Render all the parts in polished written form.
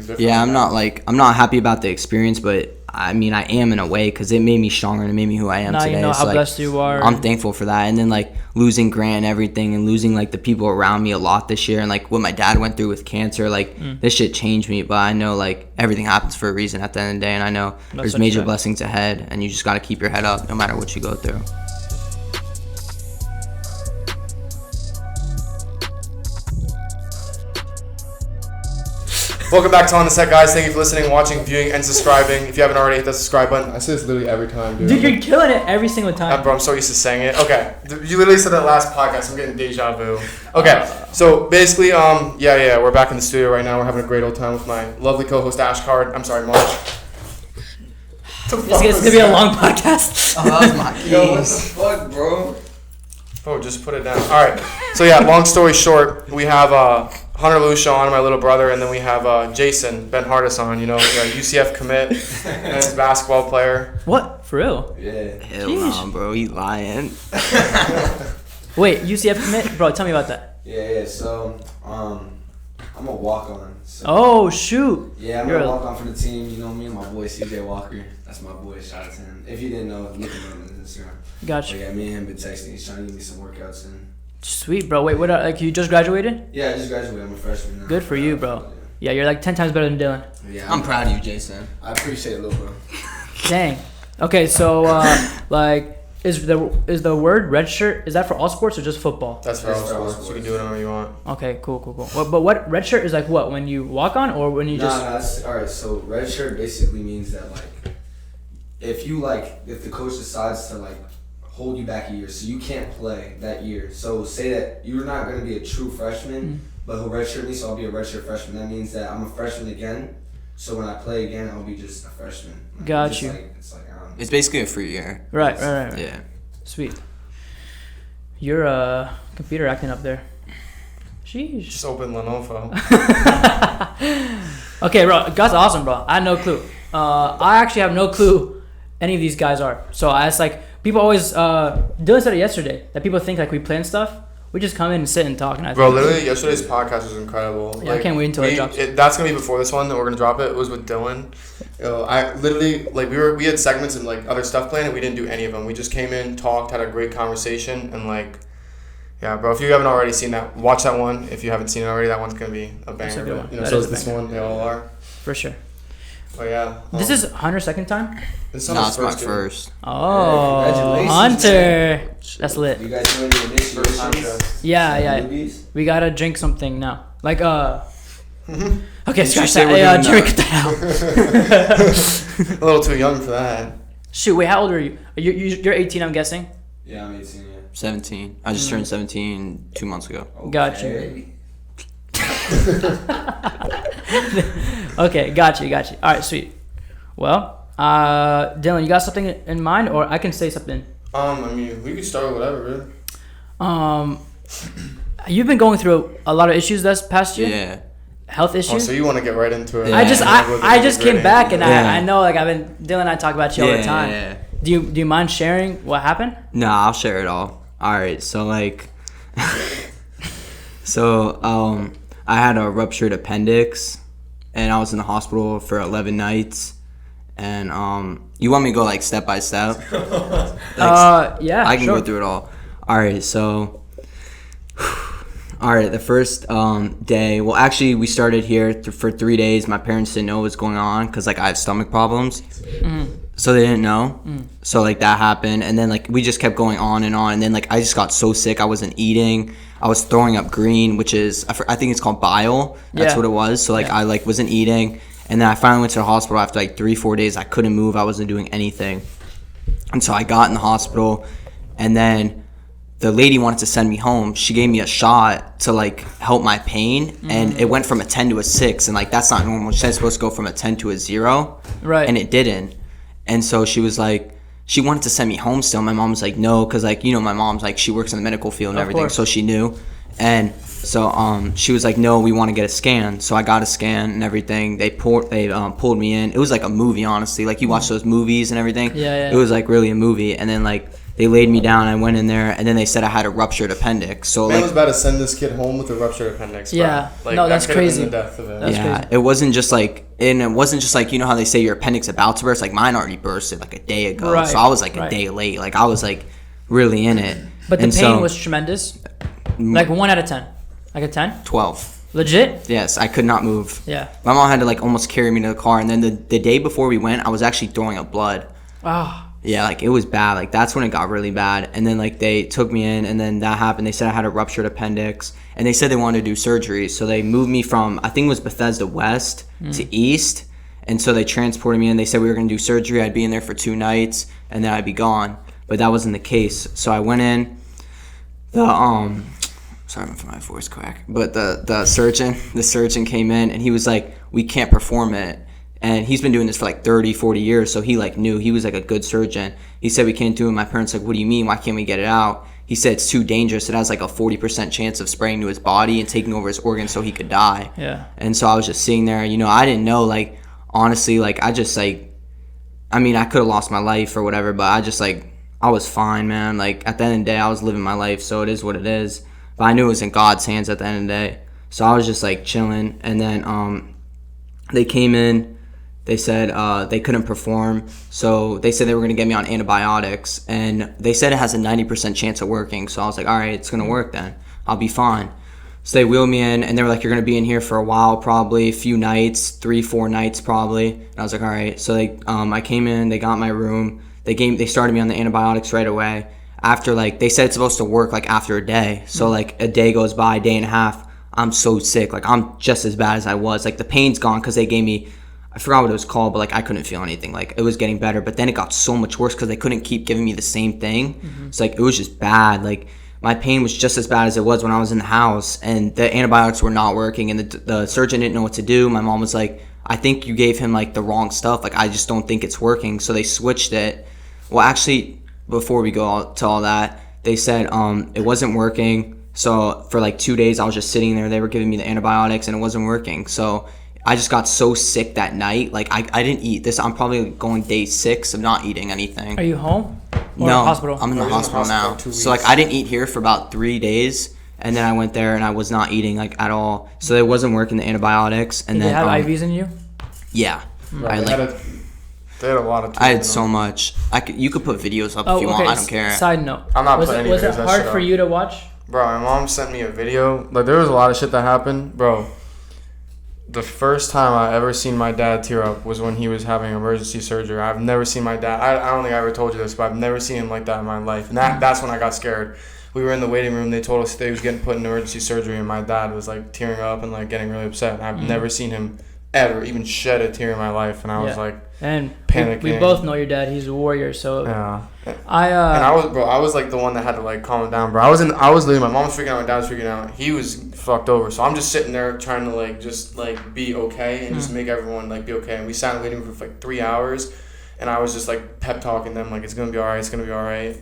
different. Yeah, I'm not happy about the experience, but I mean, I am in a way because it made me stronger and it made me who I am today. Now you know how blessed you are. I'm thankful for that. And then like losing Grant and everything, and losing like the people around me a lot this year, and like what my dad went through with cancer, like this shit changed me. But I know like everything happens for a reason at the end of the day, and I know there's major blessings ahead, and you just got to keep your head up no matter what you go through. Welcome back to On The Set, guys. Thank you for listening, watching, viewing, and subscribing. If you haven't already, hit that subscribe button. I say this literally every time, dude. Dude, you're killing it every single time. Bro, I'm so used to saying it. Okay, you literally said that last podcast. I'm getting deja vu. Okay, so basically, we're back in the studio right now. We're having a great old time with my lovely co-host, Ashcard. I'm sorry, Mark. It's going to be a long podcast. Oh, that was my keys. Yo, what the fuck, bro? Oh, just put it down. All right. So, yeah, long story short, we have Hunter Lucia on, my little brother, and then we have Jason benhardus on, UCF commit, men's basketball player. What? For real? Yeah. Hell no, bro. You lying. Wait, UCF commit? Bro, tell me about that. Yeah. So, I'm a walk-on. So, oh, shoot. Yeah, I'm a walk-on for the team. You know me and my boy, CJ Walker. That's my boy. Shout out to him. If you didn't know, look at him on Instagram. Gotcha. But yeah, me and him been texting. He's trying to give me some workouts in. Sweet, bro. Wait, what? Like, you just graduated? Yeah, I just graduated. I'm a freshman now. Good for you, bro. Yeah, you're like 10 times better than Dylan. Yeah, I'm proud of you, Jason. I appreciate it, little bro. Dang. Okay, so is the word red shirt, is that for all sports or just football? That's for all sports. You can do it however you want. Okay, cool. But what red shirt is like? What, when you walk on or when you just? That's, all right. So red shirt basically means that like if the coach decides to hold you back a year, so you can't play that year. So say that you're not going to be a true freshman, but he'll redshirt me, so I'll be a redshirt freshman. That means that I'm a freshman again. So when I play again, I'll be just a freshman. Got you. It's basically a free year. Right. Yeah. Sweet. Your computer acting up there. Sheesh. Just open Lenovo. Okay, bro. That's awesome, bro. I had no clue. I actually have no clue any of these guys are. So it's like people always. Dylan said it yesterday that people think like we plan stuff. We just come in and sit and talk. And Bro, literally yesterday's podcast was incredible. Yeah, I can't wait until it drops. That's gonna be before this one that we're gonna drop. It was with Dylan. I literally we had segments and other stuff planned and we didn't do any of them. We just came in, talked, had a great conversation, and yeah, bro. If you haven't already seen that, watch that one. If you haven't seen it already, that one's gonna be a banger. So is this one. They all are. For sure. Oh yeah. This is Hunter's second time? It's my first. Oh, yeah, congratulations, Hunter. man. That's lit. You guys doing the initiations? Yeah. We gotta drink something now. Okay, scratch say that. we're Hey, doing Jerry, cut that out. A little too young for that. Shoot, wait, how old are you? You're 18, I'm guessing? Yeah, I'm 18, yeah. 17. I just turned 17 2 months ago. Got you. Okay, got you. All right, sweet. Well, Dylan, you got something in mind, or I can say something? I mean, we could start with whatever, really. You've been going through a lot of issues this past year. Yeah. Health issues. Oh, so you want to get right into it? Yeah. I just came back and Yeah. I know Dylan and I talk about you all the time. Yeah. Do you mind sharing what happened? Nah, I'll share it all. Alright, so I had a ruptured appendix and I was in the hospital for 11 nights. And you want me to go step by step? Yeah. I can sure. go through it all. Alright, so the first day, well actually we started here for 3 days. My parents didn't know what was going on because I have stomach problems. So they didn't know. So that happened, and then we just kept going on, and then I just got so sick. I wasn't eating. I was throwing up green, which is I think it's called bile. That's what it was. So I wasn't eating, and then I finally went to the hospital after 3-4 days. I couldn't move. I wasn't doing anything, and so I got in the hospital, and then the lady wanted to send me home. She gave me a shot to help my pain, and it went from a 10 to a 6, and that's not normal. She's supposed to go from a 10 to a 0, right? And it didn't. And so she was she wanted to send me home still. My mom was no, because my mom's she works in the medical field and everything, so she knew. And so she was no, we want to get a scan. So I got a scan and everything. They pulled me in. It was a movie, honestly. You watch those movies and everything. Yeah. It was really a movie. And then They laid me down. I went in there, and then they said I had a ruptured appendix. So Man was about to send this kid home with a ruptured appendix. Bro. Yeah. Like, No, that that's could have been crazy. the death of it. That's yeah, crazy. it wasn't just like you know how they say your appendix about to burst. Like mine already bursted like a day ago. Right, So I was like a right. day late. Like I was like really in it. But the And pain so, was tremendous. Like 1 out of 10. Like a 10? 12. Legit? Yes, I could not move. Yeah. My mom had to like almost carry me to the car, and then the day before we went, I was actually throwing up blood. Ah. Yeah, like it was bad. Like that's when it got really bad. And then like they took me in, and then that happened. They said I had a ruptured appendix, and they said they wanted to do surgery. So they moved me from, I think it was Bethesda West to East, and so they transported me in. They said we were gonna do surgery. I'd be in there for 2 nights, and then I'd be gone. But that wasn't the case. So I went in. Sorry for my voice crack. But the surgeon came in, and he was like, we can't perform it. And he's been doing this for like 30, 40 years, so he like knew. He was like a good surgeon. He said we can't do it. My parents like, what do you mean? Why can't we get it out? He said it's too dangerous. It has like a 40% chance of spraying to his body and taking over his organs, so he could die. Yeah. And so I was just sitting there, I didn't know, like, honestly, like, I just like, I mean, I could have lost my life or whatever, but I just like, I was fine, man. Like, at the end of the day, I was living my life, so it is what it is. But I knew it was in God's hands at the end of the day. So I was just like chilling, and then they came in. They said they couldn't perform, so they said they were going to get me on antibiotics, and they said it has a 90% chance of working. So I was like, all right, it's going to work then. I'll be fine. So they wheeled me in, and they were like, you're going to be in here for a while, probably a few nights, 3-4 nights probably. And I was like, all right. So I came in, they got my room, they started me on the antibiotics right away. After like, they said it's supposed to work like after a day. So like a day goes by, day and a half, I'm so sick. Like I'm just as bad as I was. Like the pain's gone because they gave me, I forgot what it was called, but like I couldn't feel anything. Like it was getting better, but then it got so much worse because they couldn't keep giving me the same thing. It's like it was just bad. Like my pain was just as bad as it was when I was in the house, and the antibiotics were not working, and the surgeon didn't know what to do. My mom was like, I think you gave him like the wrong stuff. Like I just don't think it's working. So they switched it. Well, actually, before we go to all that, they said it wasn't working. So for like 2 days, I was just sitting there. They were giving me the antibiotics, and it wasn't working. So I just got so sick that night. Like I didn't eat this. I'm probably going day 6 of not eating anything. Are you home? Or No, hospital? I'm in the hospital now. 2 weeks. So like I didn't eat here for about 3 days, and then I went there and I was not eating like at all. So it wasn't working, the antibiotics, and Did then they have IVs in you? yeah, Bro, I they, like had a lot of. I had so much. You could put videos up if you want. I don't care. Side note. I'm not was putting it, was any it videos, that hard shit for up. you to watch? Bro, my mom sent me a video. Like there was a lot of shit that happened, bro. The first time I ever seen my dad tear up was when he was having emergency surgery. I've never seen my dad. I don't think I ever told you this, but I've never seen him like that in my life. And that's when I got scared. We were in the waiting room. They told us they was getting put in emergency surgery, and my dad was like tearing up and like getting really upset. And I've never seen him ever even shed a tear in my life. And I was like and panicking. we both know your dad. He's a warrior. So yeah. And I was like the one that had to like calm him down, bro. I was literally, my mom was freaking out, my dad was freaking out. He was fucked over. So I'm just sitting there trying to like just like be okay and just make everyone like be okay. And we sat in the waiting room for like 3 hours, and I was just like pep talking them like it's gonna be alright, it's gonna be alright.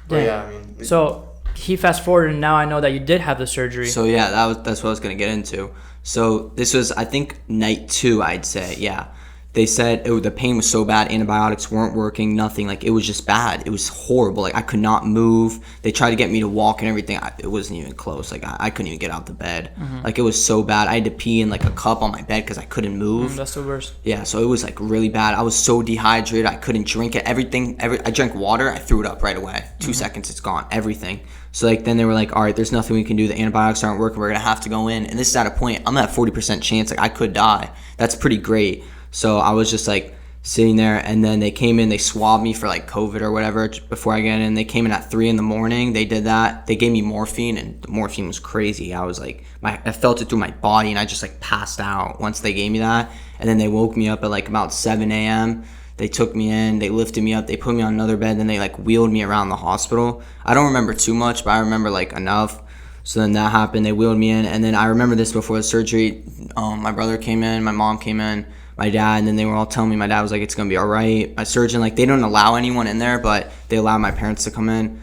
But yeah, I mean. So he fast forwarded, and now I know that you did have the surgery. So yeah, that's what I was gonna get into. So this was, I think, night 2, I'd say. Yeah, they said the pain was so bad, antibiotics weren't working, nothing. Like it was just bad. It was horrible. Like I could not move. They tried to get me to walk and everything. It wasn't even close. Like I couldn't even get out the bed. Like it was so bad. I had to pee in like a cup on my bed because I couldn't move. That's the worst. Yeah, so it was like really bad. I was so dehydrated. I couldn't drink it. I drank water. I threw it up right away. 2 seconds, it's gone. Everything. So like then they were like, all right, there's nothing we can do. The antibiotics aren't working. We're gonna have to go in. And this is at a point. I'm at 40% chance. Like I could die. That's pretty great. So I was just like sitting there, and then they came in. They swabbed me for like COVID or whatever before I got in. They came in at 3 a.m. They did that. They gave me morphine, and the morphine was crazy. I was like, I felt it through my body, and I just like passed out once they gave me that. And then they woke me up at like about 7 a.m. They took me in, they lifted me up, they put me on another bed, then they like wheeled me around the hospital. I don't remember too much, but I remember like enough. So then that happened, they wheeled me in, and then I remember this before the surgery. My brother came in, my mom came in, my dad, and then they were all telling me, my dad was like, it's gonna be all right. My surgeon, like they don't allow anyone in there, but they allow my parents to come in.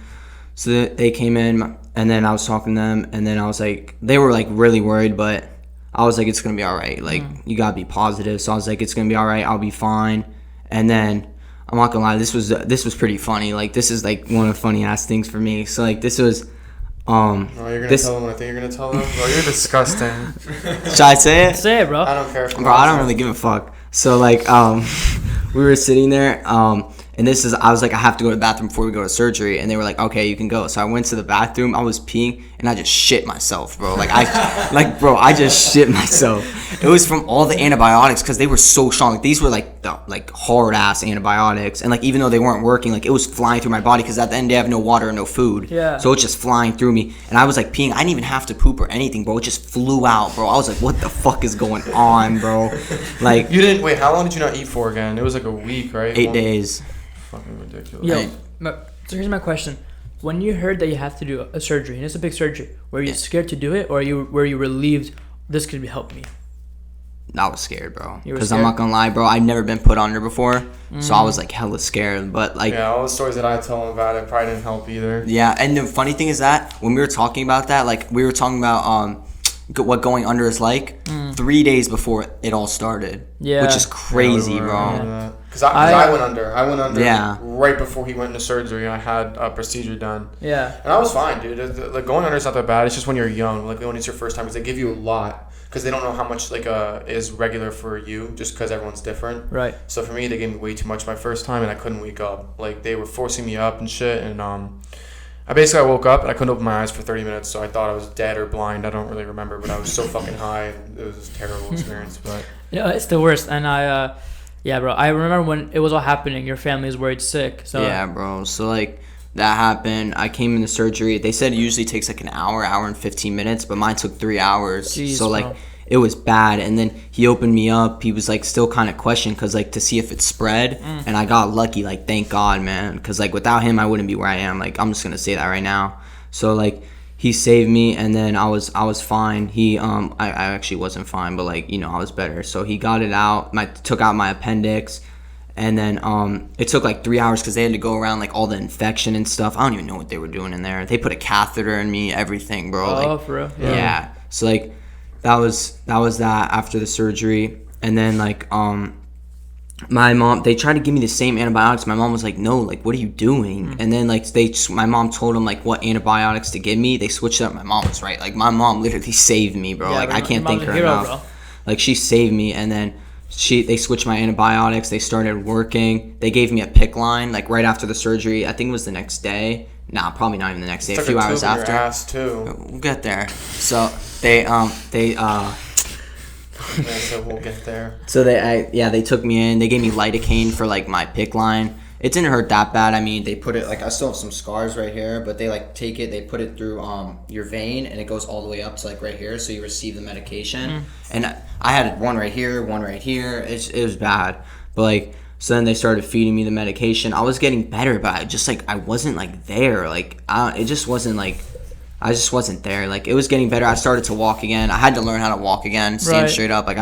So they came in, and then I was talking to them, and then I was like, they were like really worried, but I was like, it's gonna be all right. Like you gotta be positive. So I was like, it's gonna be all right, I'll be fine. And then I'm not gonna lie, this was pretty funny. Like, this is like one of the funny ass things for me. So like, this was Oh, you're gonna tell them what I think you're gonna tell them? Bro, you're disgusting. should I say it? Say it, bro. I don't care. Bro, I don't really give a fuck. So like, we were sitting there, and I was like, I have to go to the bathroom before we go to surgery, and they were like, okay, you can go. So I went to the bathroom, I was peeing, and I just shit myself, bro. Like I just shit myself. It was from all the antibiotics, because they were so strong. Like, these were like hard ass antibiotics, and like, even though they weren't working, like, it was flying through my body, because at the end they have no water and no food. Yeah. So it's just flying through me, and I was like peeing. I didn't even have to poop or anything, bro. It just flew out, bro. I was like, what the fuck is going on, bro? Like, You didn't wait. How long did you not eat for again? It was like a week, right? 8 days. Fucking ridiculous. Yo, so here's my question. When you heard that you have to do a surgery, and it's a big surgery, were you scared to do it, or were you relieved this could help me? I was scared, bro. You were Because I'm scared? not gonna lie, bro. I'd never been put under before, so I was like hella scared. But like, Yeah, all the stories that I tell them about it probably didn't help either. yeah. And the funny thing is that when we were talking about that, like, we were talking about what going under is like 3 days before it all started. Yeah. Which is crazy, bro. Because I went under. I went under Yeah. right before he went into surgery. I had a procedure done. Yeah. And I was fine, dude. Like, going under is not that bad. It's just when you're young, like when it's your first time, because they give you a lot. Because they don't know how much like is regular for you, just because everyone's different. Right. So for me, they gave me way too much my first time, and I couldn't wake up. Like, they were forcing me up and shit, and I woke up and I couldn't open my eyes for 30 minutes, so I thought I was dead or blind. I don't really remember, but I was so fucking high. And it was a terrible experience. But Yeah, it's the worst. And yeah, bro. I remember when it was all happening. Your family was worried sick. So Yeah, bro. So like, that happened. I came into surgery. They said it usually takes like an hour and 15 minutes, but mine took 3 hours. Jeez, so like, bro. it was bad. And then he opened me up. He was like still kind of questioning, because like, to see if it spread. And I got lucky. Like, thank God, man. Because like, without him, I wouldn't be where I am. Like, I'm just gonna say that right now. So like, he saved me, and then I was fine. He I actually wasn't fine, but like, I was better. So he got it out. Took out my appendix. And then it took like 3 hours, because they had to go around like all the infection and stuff. I don't even know what they were doing in there. They put a catheter in me, everything, bro. Oh, Like, for real? yeah. So like, that was that after the surgery. And then like my mom, they tried to give me the same antibiotics. My mom was like, no, like, what are you doing? And then like, my mom told them like what antibiotics to give me. They switched it up. My mom was right. Like, my mom literally saved me, bro. Yeah, Like, bro, I can't your thank mom's her a hero, enough. bro. Like, she saved me. And then they switched my antibiotics. They started working. They gave me a PICC line like right after the surgery. I think it was the next day. Nah, probably not even the next day. A few hours after. Your ass too. We'll get there. So they Yeah, so we'll get there. So they took me in. They gave me lidocaine for like my PICC line. It didn't hurt that bad. I mean, they put it like, I still have some scars right here, but they like take it, they put it through your vein, and it goes all the way up to like right here, so you receive the medication. And I had one right here, one right here. It was bad, but like, so then they started feeding me the medication. I was getting better, but I wasn't like there. Like, it just wasn't like, I just wasn't there. Like, it was getting better. I started to walk again. I had to learn how to walk again, stand straight up. Like,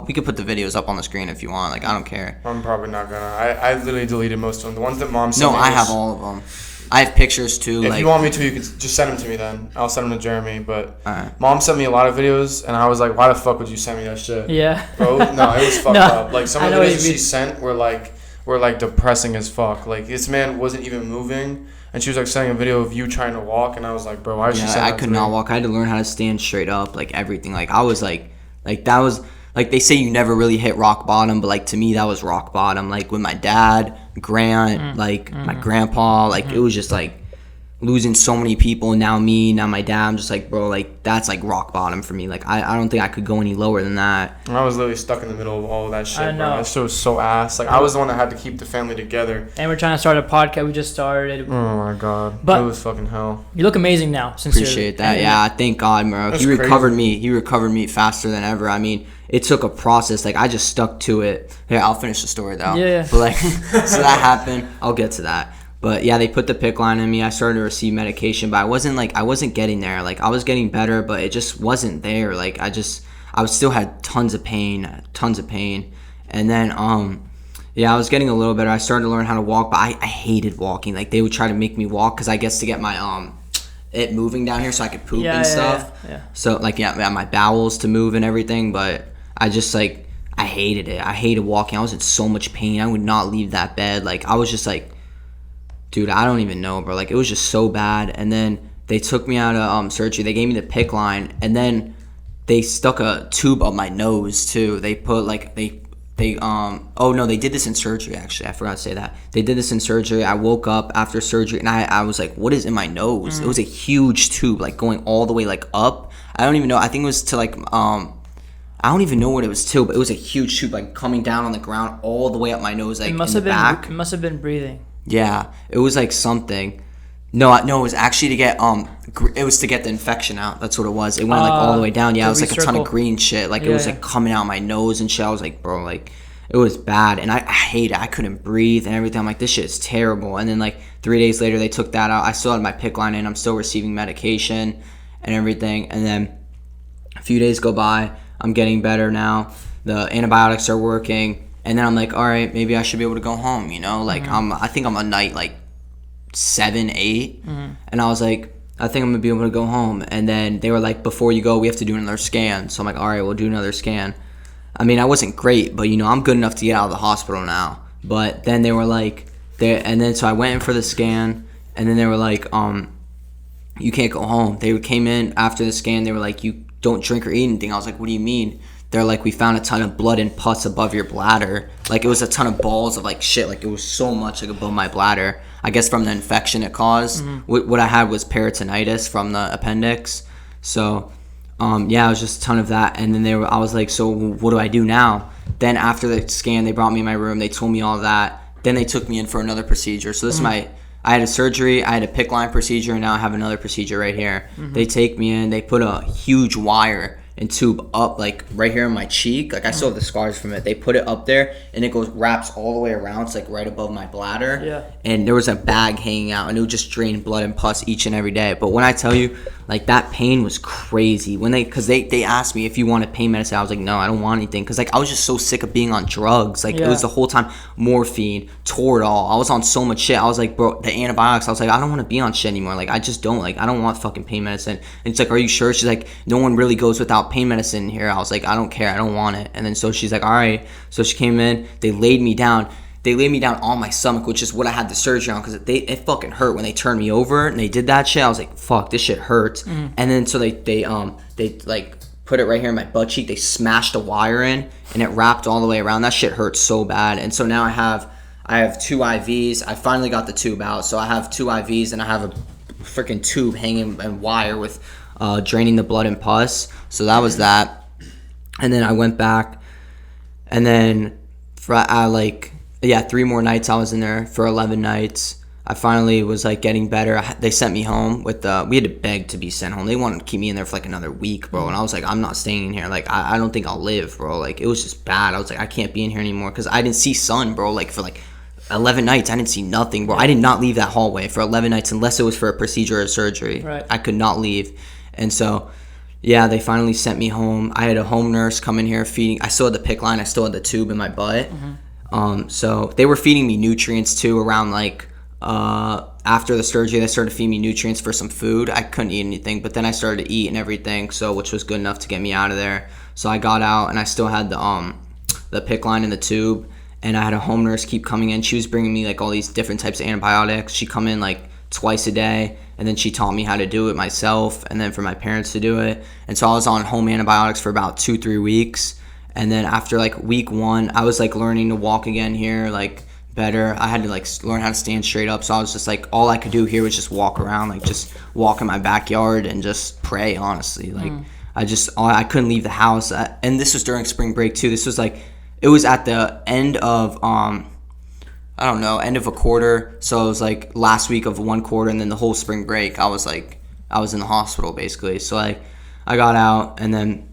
we could put the videos up on the screen if you want. Like, I don't care. I'm probably not gonna. I literally deleted most of them. The ones that mom sent No, me. I have all of them. I have pictures too. If like, you want me to, you can just send them to me then. I'll send them to Jeremy. But Alright. mom sent me a lot of videos, and I was like, why the fuck would you send me that shit? Yeah. Bro, no, it was fucked No, up. Like, some I of the know what videos you she mean. sent were like depressing as fuck. Like, this man wasn't even moving, and she was like sending a video of you trying to walk, and I was like, bro, why did she send I that could to not me? walk. I had to learn how to stand straight up. Like, everything. Like, I was like that was like, they say you never really hit rock bottom, but like, to me that was rock bottom. Like, with my dad, Grant, like my grandpa, like it was just like losing so many people. Now me, now my dad. I'm just like, bro, like, that's like rock bottom for me. Like, I don't think I could go any lower than that. I was literally stuck in the middle of all of that shit, I know. bro. That shit was so ass. Like, I was the one that had to keep the family together. And we're trying to start a podcast. We just started. Oh my god. But- it was fucking hell. You look amazing now. Sincerely. Appreciate that. Yeah, thank God, bro. That's He recovered crazy. me. He recovered me faster than ever. I mean, it took a process. Like, I just stuck to it. Here, I'll finish the story though. Yeah. But like, so that happened. I'll get to that. But yeah, they put the PICC line in me. I started to receive medication, but I wasn't getting there. Like, I was getting better, but it just wasn't there. Like, I still had tons of pain. And then yeah, I was getting a little better. I started to learn how to walk, but I hated walking. Like, they would try to make me walk, because I guess to get my it moving down here so I could poop and stuff. Yeah. So like, yeah, my bowels to move and everything, but I just like, I hated it. I hated walking. I was in so much pain. I would not leave that bed. Like, I was just like, dude, I don't even know, bro. Like, it was just so bad. And then they took me out of surgery. They gave me the PICC line, and then they stuck a tube up my nose too. They put like they oh no, they did this in surgery. Actually, I forgot to say that they did this in surgery. I woke up after surgery, and I was like, what is in my nose? It was a huge tube, like going all the way like up. I don't even know. I think it was to like I don't even know what it was to, but it was a huge tube, like coming down on the ground all the way up my nose, like in the back. It must have been breathing. Yeah, it was like something. No, it was actually to get it was to get the infection out. That's what it was. It went like all the way down. Yeah, it was like a ton of green shit. Like it was like coming out my nose and shit. I was like, bro, like it was bad, and I hate it. I couldn't breathe and everything. I'm like, this shit is terrible. And then like 3 days later, they took that out. I still had my PICC line in. I'm still receiving medication and everything. And then a few days go by. I'm getting better now. The antibiotics are working, and then I'm like, all right, maybe I should be able to go home. You know, like I think I'm a night like 7, 8, and I was like, I think I'm gonna be able to go home. And then they were like, before you go, we have to do another scan. So I'm like, all right, we'll do another scan. I mean, I wasn't great, but you know, I'm good enough to get out of the hospital now. But then they were like, and then so I went in for the scan, and then they were like, you can't go home. They came in after the scan. They were like, you don't drink or eat anything. I was like, what do you mean? They're like, we found a ton of blood and pus above your bladder. Like, it was a ton of balls of like shit. Like, it was so much like above my bladder. I guess from the infection it caused. What I had was peritonitis from the appendix. So yeah, it was just a ton of that. And then I was like, so what do I do now? Then after the scan, they brought me in my room. They told me all that. Then they took me in for another procedure. So this is I had a surgery, I had a PICC line procedure, and now I have another procedure right here. They take me in, they put a huge wire and tube up like right here in my cheek. Like I still have the scars from it. They put it up there, and it wraps all the way around. It's like right above my bladder. Yeah. And there was a bag hanging out, and it would just drain blood and pus each and every day. But when I tell you, like that pain was crazy. Because they asked me if you wanted pain medicine, I was like, no, I don't want anything. Because like I was just so sick of being on drugs. Like it was the whole time morphine, Toradol. I was on so much shit. I was like, bro, the antibiotics. I was like, I don't want to be on shit anymore. Like I just don't. Like I don't want fucking pain medicine. And it's like, are you sure? She's like, no one really goes without pain medicine here. I was like, I don't care. I don't want it. And then so she's like, all right. So she came in. They laid me down. They laid me down on my stomach, which is what I had the surgery on, because it fucking hurt when they turned me over and they did that shit. I was like, fuck, this shit hurts. And then so they like put it right here in my butt cheek. They smashed a wire in, and it wrapped all the way around. That shit hurts so bad. And so now I have 2 IVs. I finally got the tube out, so I have 2 IVs, and I have a freaking tube hanging and wire with draining the blood and pus. So that was that. And then I went back, and then yeah, 3 more nights I was in there for 11 nights. I finally was like getting better. They sent me home with we had to beg to be sent home. They wanted to keep me in there for like another week, bro. And I was like, I'm not staying in here. Like, I don't think I'll live, bro. Like, it was just bad. I was like, I can't be in here anymore, because I didn't see sun, bro. Like, for like 11 nights, I didn't see nothing, bro. I did not leave that hallway for 11 nights unless it was for a procedure or surgery. Right. I could not leave. And so, yeah, they finally sent me home. I had a home nurse come in here feeding. I still had the PICC line. I still had the tube in my butt. So they were feeding me nutrients too around like after the surgery. They started feeding me nutrients for some food. I couldn't eat anything, but then I started to eat and everything, so which was good enough to get me out of there. So I got out, and I still had the PICC line in the tube, and I had a home nurse keep coming in. She was bringing me like all these different types of antibiotics. She'd come in like twice a day, and then she taught me how to do it myself, and then for my parents to do it. And so I was on home antibiotics for about 2-3 weeks. And then after like week 1, I was like learning to walk again here, like better. I had to like learn how to stand straight up. So I was just like, all I could do here was just walk around, like just walk in my backyard and just pray, honestly. Like I couldn't leave the house. And this was during spring break too. This was like, it was at the end of, end of a quarter. So it was like last week of 1 quarter, and then the whole spring break, I was in the hospital basically. So like I got out, and then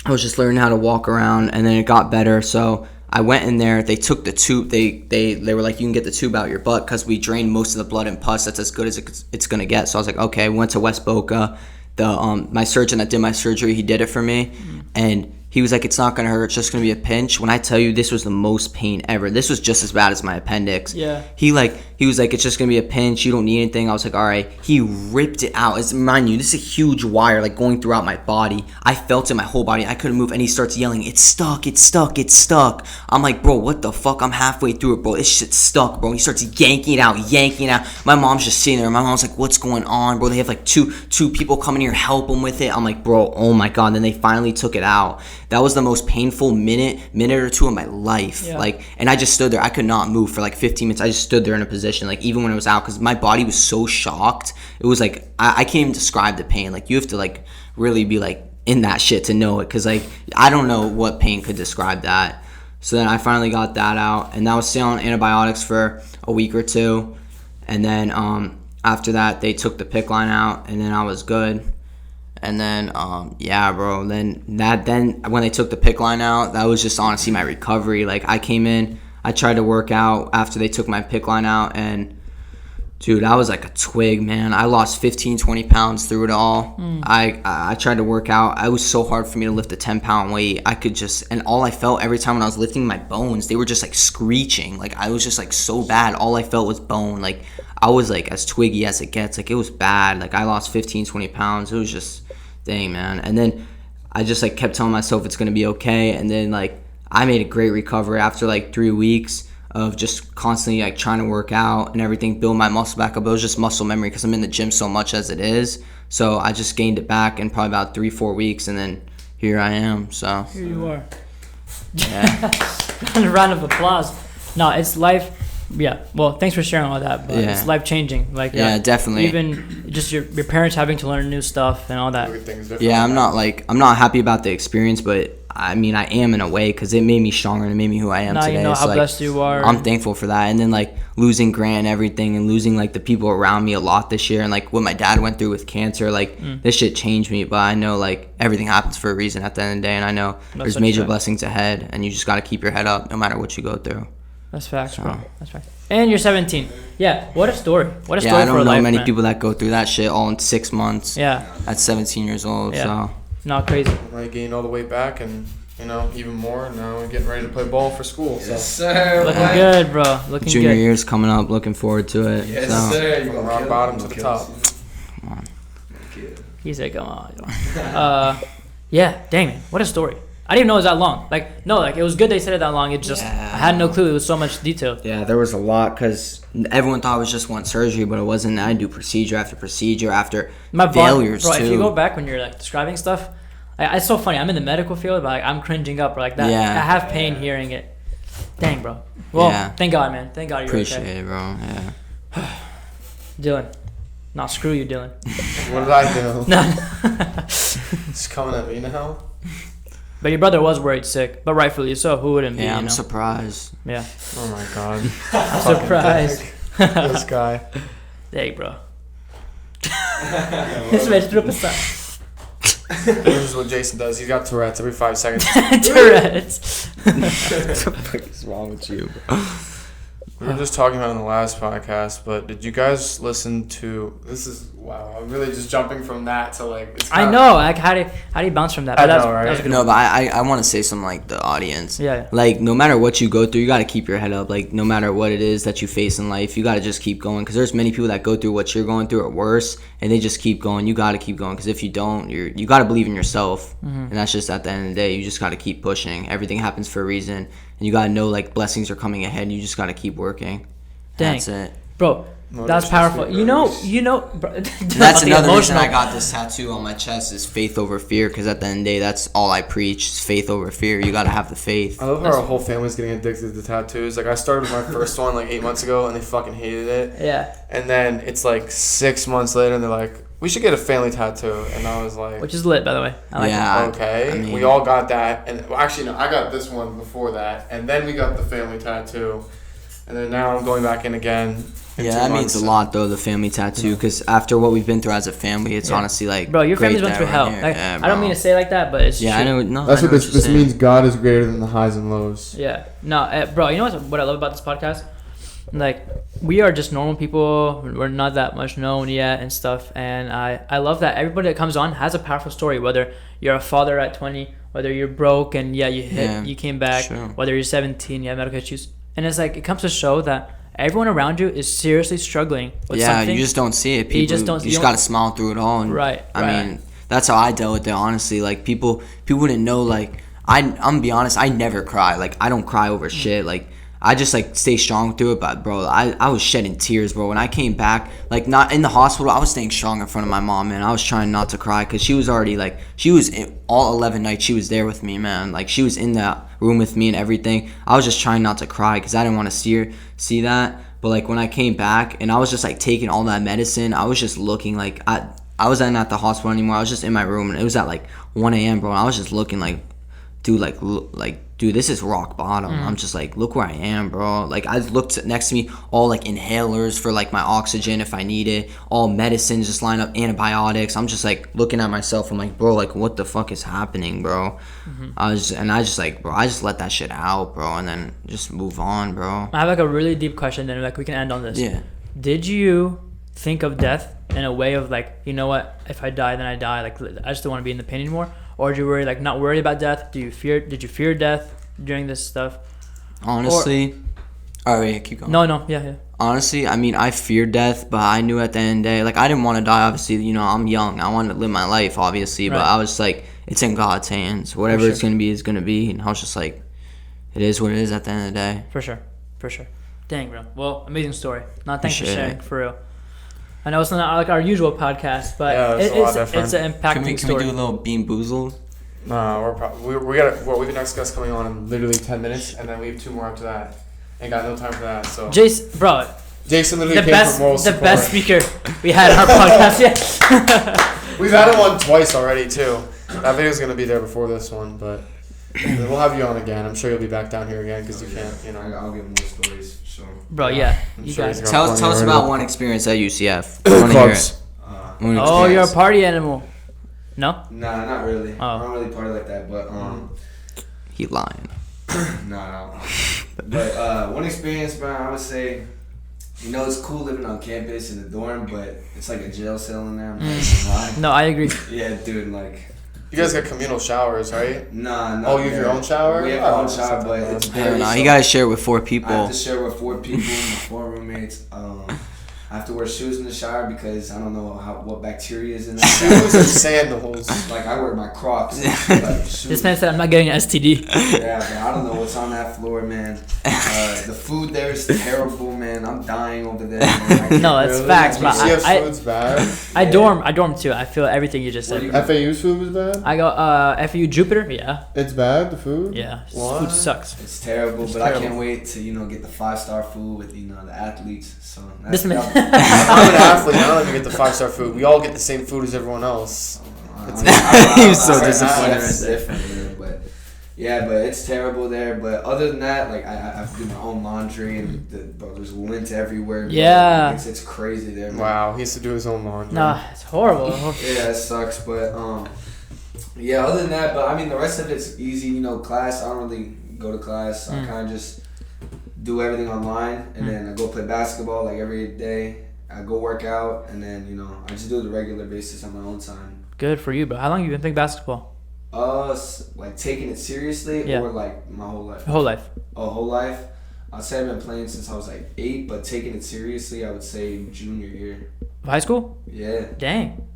I was just learning how to walk around, and then it got better. So I went in there. They took the tube. They were like, you can get the tube out your butt, because we drained most of the blood and pus. That's as good as it's gonna get. So I was like, okay. Went to West Boca. My surgeon that did my surgery, he did it for me, and He was like, it's not gonna hurt, it's just gonna be a pinch. When I tell you, this was the most pain ever. This was just as bad as my appendix. Yeah. He was like, it's just gonna be a pinch, you don't need anything. I was like, all right. He ripped it out. Mind you, this is a huge wire like going throughout my body. I felt it in my whole body. I couldn't move, and he starts yelling, it's stuck, it's stuck, it's stuck. I'm like, bro, what the fuck? I'm halfway through it, bro. This shit's stuck, bro. He starts yanking it out. My mom's just sitting there. My mom's like, what's going on, bro? They have like two people coming here help him with it. I'm like, bro, oh my god. Then they finally took it out. That was the most painful minute or two of my life. Yeah. Like, and I just stood there. I could not move for like 15 minutes. I just stood there in a position, like, even when it was out, because my body was so shocked. It was like, I can't even describe the pain. Like, you have to like really be like in that shit to know it, because like I don't know what pain could describe that. So then I finally got that out, and I was still on antibiotics for a week or two, and then after that they took the PICC line out, and then I was good. And then yeah, bro, then when they took the PICC line out, that was just honestly my recovery. Like, I came in, I tried to work out after they took my PICC line out, and dude, I was like a twig, man. I lost 15-20 pounds through it all. I tried to work out. It was so hard for me to lift a 10-pound weight. I could just, and all I felt every time when I was lifting my bones, they were just like screeching. Like, I was just like so bad. All I felt was bone. Like, I was like as twiggy as it gets. Like, it was bad. Like, I lost 15-20 pounds. It was just, dang, man. And then I just like kept telling myself it's gonna be okay. And then like I made a great recovery after like 3 weeks of just constantly like trying to work out and everything, build my muscle back up. It was just muscle memory because I'm in the gym so much as it is. So I just gained it back in probably about 3-4 weeks, and then here I am. So Here you are. yeah. Round of applause. No, it's life. Yeah. Well, thanks for sharing all that. But Yeah. it's life changing. Like, Yeah, definitely. Even just your parents having to learn new stuff and all that. Everything's different. Yeah, I'm not happy about the experience, but I mean, I am in a way, because it made me stronger and it made me who I am Now today. you know So, how like, blessed you are. I'm thankful for that. And then like losing Grant and everything, and losing like the people around me a lot this year, and like what my dad went through with cancer, like this shit changed me. But I know like everything happens for a reason at the end of the day, and I know there's such major fact. blessings ahead, and you just got to keep your head up no matter what you go through. That's facts, So. bro. That's facts. And you're 17. Yeah. What a story. What a Yeah, story I for don't know life, many man. people that go through that shit all in 6 months. Yeah. At 17 years old. Yeah. So Not crazy. I gained all the weight back, and even more. And now we're getting ready to play ball for school. So Yes, sir. Looking boy. good, bro. Looking junior good. year's coming up. Looking forward to it. Yes, so. sir. You From gonna rock kill bottom it? to the You top. gonna Come on. kill it? He said, "Come on." Yeah. Dang, man. What a story. I didn't even know it was that long. Like, no, like it was good they said it that long. It just, Yeah. I had no clue. It was so much detail. Yeah, there was a lot, because everyone thought it was just one surgery, but it wasn't. I do procedure after procedure after failures bro, too. if you go back when you're like describing stuff, it's so funny. I'm in the medical field, but like, I'm cringing up, or like that. Yeah. I have pain hearing it. Dang, bro. Well, Yeah. thank God, man. Thank God you're Appreciate okay. it, bro. Yeah. Dylan. Nah, screw you, Dylan. What did I do? No. It's coming at me now. But your brother was worried sick, but rightfully so. Who wouldn't be? Yeah, you I'm know? surprised. Yeah. Oh my god. I'm surprised. This guy. Hey, bro. This man threw up a sign. This is what Jason does. He's got Tourette's every 5 seconds. Tourette's. What the fuck is wrong with you, bro? We were just talking about it in the last podcast, but did you guys listen to? This is wow. I'm really just jumping from that to like. It's I know. Like, how do you bounce from that? I But that's- know, right? that was a good No, one. but I want to say something like the audience. Yeah. Like, no matter what you go through, you got to keep your head up. Like, no matter what it is that you face in life, you got to just keep going. Because there's many people that go through what you're going through or worse, and they just keep going. You got to keep going. Because if you don't, you got to believe in yourself. And that's just at the end of the day, you just got to keep pushing. Everything happens for a reason. And you got to know, like, blessings are coming ahead. You just got to keep working. Dang. That's it. Bro, that's powerful. You know, bro, That's another reason emotional. I got this tattoo on my chest is faith over fear, because at the end of the day, that's all I preach is faith over fear. You got to have the faith. I love how our whole family's getting addicted to tattoos. Like I started with my first one like 8 months ago, and they fucking hated it. Yeah. And then it's like 6 months later, and they're like, "We should get a family tattoo." And I was like, Which is lit, by the way. I like Yeah. it. "Okay." I mean- we all got that, and well, actually, no, I got this one before that, and then we got the family tattoo, and then now I'm going back in again. in Yeah, 2 that months. means a lot though, the family tattoo, because after what we've been through as a family, it's Yeah. honestly like, Bro, your great family's went that through we're hell. here. Like, Yeah, I don't bro. mean to say it like that, but it's Yeah, true. I know. No, That's I know what this you're this saying. means. God is greater than the highs and lows. Yeah. No, bro, you know what I love about this podcast? Like, we are just normal people. We're not that much known yet and stuff. And I love that everybody that comes on has a powerful story, whether you're a father at 20, whether you're broke and you came back, sure. whether you're 17, you have medical issues, and it's like it comes to show that everyone around you is seriously struggling with something. You just don't see it. People, you just gotta smile through it all. And right. I mean, that's how I dealt with it. Honestly, like people wouldn't know. Like I'm gonna be honest. I never cry. Like I don't cry over shit. Like I just like stay strong through it. But bro, I was shedding tears, bro. When I came back, like not in the hospital, I was staying strong in front of my mom, man. I was trying not to cry because she was already like all 11 nights. She was there with me, man. Like she was in that room with me and everything. I was just trying not to cry because I didn't want to see that. But like when I came back and I was just like taking all that medicine, I was just looking like I wasn't at the hospital anymore. I was just in my room and it was at like 1 a.m. bro. And I was just looking like, dude, this is rock bottom. I'm just like, look where I am, bro. Like I looked next to me, all like inhalers for like my oxygen if I need it, all medicines just lined up, antibiotics. I'm just like looking at myself. I'm like, bro, like what the fuck is happening, bro? I just let that shit out, bro, and then just move on, bro. I have like a really deep question, then like we can end on this. Yeah. Did you think of death in a way of like, you know what, if I die, then I die. Like I just don't want to be in the pain anymore. Or did you worry, like, not worried about death? Did you fear death during this stuff? Honestly, all right, keep going. No, yeah. Honestly, I mean, I feared death, but I knew at the end of the day, like, I didn't want to die, obviously. You know, I'm young. I wanted to live my life, obviously. But I was just like, it's in God's hands. Whatever it's going to be is going to be. And I was just like, it is what it is at the end of the day. For sure. Dang, bro. Well, amazing story. Thanks for sharing, for real. I know it's not like our usual podcast, but it's an impacting story. Can we do a little Bean Boozled? No, we got the next guest coming on in literally 10 minutes, and then we have 2 more after that. Ain't got no time for that. So Jason literally came from moral support. The best speaker we had on our podcast yet. We've had him on twice already too. That video's gonna be there before this one, but we'll have you on again. I'm sure you'll be back down here again because you can't. You know, I'll get more stories. So. Bro, yeah. You guys tell us about one experience at UCF. Clubs. You're a party animal. No? Nah, not really. I don't really party like that, but he lying. No. But one experience, man, I would say, you know, it's cool living on campus in the dorm, but it's like a jail cell in there. I'm not gonna lie. No, I agree. Yeah, dude, like. You guys got communal showers, right? Nah. Oh, you have your own shower? We have our own shower, but it's very. You gotta share it with 4 people. I have to share with 4 people, my 4 roommates. I have to wear shoes in the shower because I don't know what bacteria is in that shower. Shoes and sandals. Like I wear my Crocs. This man said I'm not getting an STD. Yeah, man. I don't know what's on that floor, man. The food there is terrible, man. I'm dying over there. Man. No, that's facts, but food's bad. I dorm too. I feel everything you just said. FAU's food was bad? I go FAU Jupiter, yeah. It's bad, the food? Yeah. What? Food sucks. It's terrible, I can't wait to, get the 5-star food with, the athletes. So this man. I'm an athlete. I don't even get the 5-star food. We all get the same food as everyone else. He's so disappointed. It's different, but it's terrible there. But other than that, like I have to do my own laundry, and there's lint everywhere. Yeah, it's crazy there. Man. Wow, he has to do his own laundry. Nah, it's horrible. Yeah, it sucks, but yeah. Other than that, but I mean the rest of it's easy. Class. I don't really go to class. I kind of just do everything online, and then I go play basketball like every day. I go work out, and then I just do it on a regular basis on my own time. Good for you, bro. How long have you been playing basketball? Like taking it seriously, or like my whole life. Whole life. Oh, whole life. I'd say I've been playing since I was like 8, but taking it seriously, I would say junior year. High school? Yeah. Dang.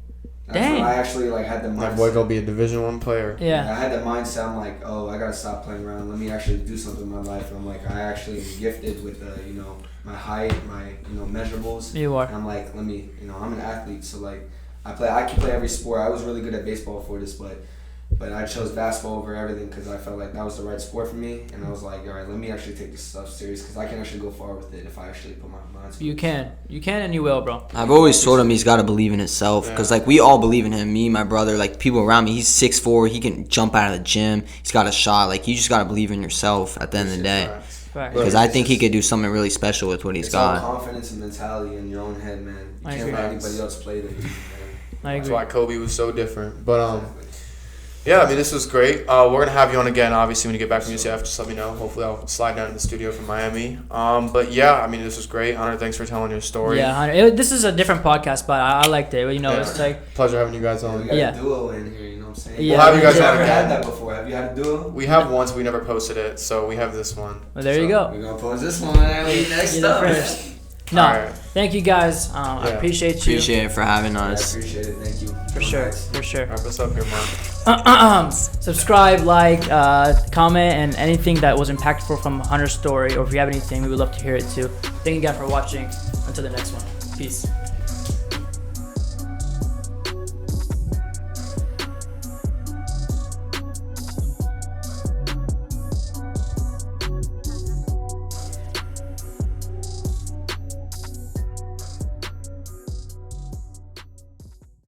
That's when I actually had the mindset. My boy gonna be a Division I player. Yeah. I had the mindset. I'm like, I gotta stop playing around. Let me actually do something in my life. And I'm like, I actually am gifted with my height, my measurables. You are. And I'm like, let me, I'm an athlete, so like, I can play every sport. I was really good at baseball before this, but I chose basketball over everything because I felt like that was the right sport for me. And I was like, all right, let me actually take this stuff serious because I can actually go far with it if I actually put my mind to it. You can and you will, bro. I've always told him he's got to believe in himself because like we all believe in him. Me, my brother, like people around me. He's 6'4". He can jump out of the gym. He's got a shot. Like you just got to believe in yourself at the end of the day. Because I think he could do something really special with what he's got. It's all confidence and mentality in your own head, man. You can't let anybody else play that. I agree. That's why Kobe was so different. But yeah, I mean, this was great. We're going to have you on again, obviously, when you get back from UCF. Just let me know. Hopefully, I'll slide down to the studio from Miami. But yeah, I mean, this was great. Hunter, thanks for telling your story. Yeah, Hunter. This is a different podcast, but I liked it. It's like... Pleasure having you guys on. We got a duo in here, I'm saying? Yeah, We'll have you guys yeah. on Have you had again. that before? Have you had to do it? We have once, we never posted it, so we have this one. Well, there you go. We're gonna post this one next You're the up. first. No, Alright. thank you guys. I Yeah. appreciate you. Appreciate it for having I us. appreciate it. Thank you. For sure, for sure. Wrap us up here, Mark. Subscribe, like, comment, and anything that was impactful from Hunter's story, or if you have anything, we would love to hear it too. Thank you guys for watching. Until the next one. Peace.